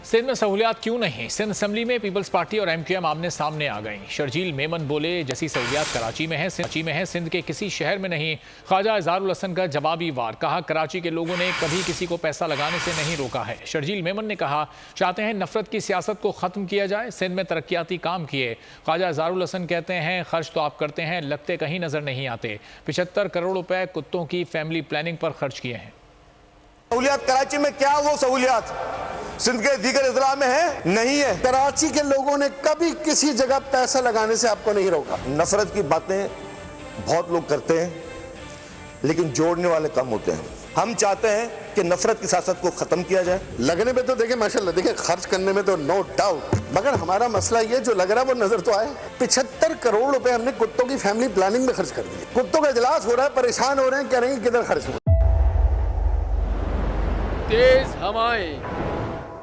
सिंध में सहूलियात क्यों नहीं? सिंध असेंबली में पीपल्स पार्टी और एमक्यूएम आमने सामने आ गई। शर्जील मेमन बोले, जैसी सहूलियात कराची में है सिंध के किसी शहर में नहीं। ख्वाजा इज़हारुल हसन का जवाबी वार, कहा कराची के लोगों ने कभी किसी को पैसा लगाने से नहीं रोका है। शर्जील मेमन ने कहा, चाहते हैं नफरत की सियासत को ख़त्म किया जाए, सिंध में तरक्याती काम किए। ख्वाजा इज़हारुल हसन कहते हैं, खर्च तो आप करते हैं, लगते कहीं नजर नहीं आते। 75 करोड़ रुपए कुत्तों की फैमिली प्लानिंग पर खर्च किए हैं। सहूलियात कराची में क्या वो सहूलियात सिंध के दीगर अजला में है? नहीं है। कराची के लोगों ने कभी किसी जगह पैसा लगाने से आपको नहीं रोका। नफरत की बातें बहुत लोग करते हैं, लेकिन जोड़ने वाले कम होते हैं। हम चाहते हैं कि नफरत की सियासत को खत्म किया जाए। लगने में तो देखें माशाल्लाह, देखें खर्च करने में तो नो डाउट, मगर हमारा मसला ये जो लग रहा है वो नजर तो आए। 75 करोड़ रुपए हमने कुत्तों की फैमिली प्लानिंग में खर्च कर दिए। कुत्तों का इजलास हो रहा है, परेशान हो रहे हैं, कह रहे हैं किधर खर्च हो। तेज हवाएं,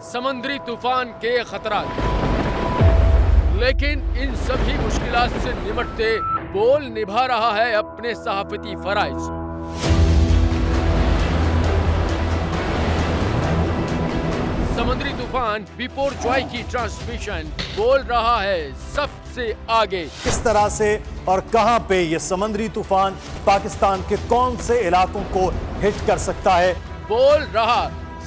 समुद्री तूफान के खतरात, लेकिन इन सभी मुश्किलात से निपटते बोल निभा रहा है अपने सहाफती फराइज। समुद्री तूफान बिपोरजॉय की ट्रांसमिशन बोल रहा है सबसे आगे। किस तरह से और कहां पे ये समुद्री तूफान पाकिस्तान के कौन से इलाकों को हिट कर सकता है, बोल रहा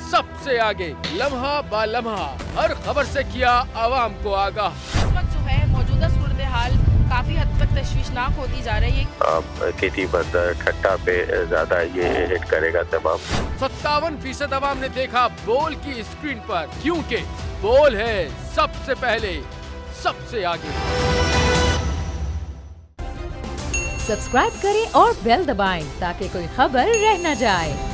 सबसे आगे। लम्हा बा लम्हा हर खबर से किया आवाम को आगाह। इस वक्त जो है मौजूदा सूरत हाल काफी हद तक तशवीशनाक होती जा रही है। खेती बंदर ठट्टा पे ज्यादा ये हिट करेगा तमाम। 57% आवाम ने देखा बोल की स्क्रीन पर, क्योंकि बोल है सबसे पहले सबसे आगे। सब्सक्राइब करें और बेल दबाएं ताकि कोई खबर रह न जाए।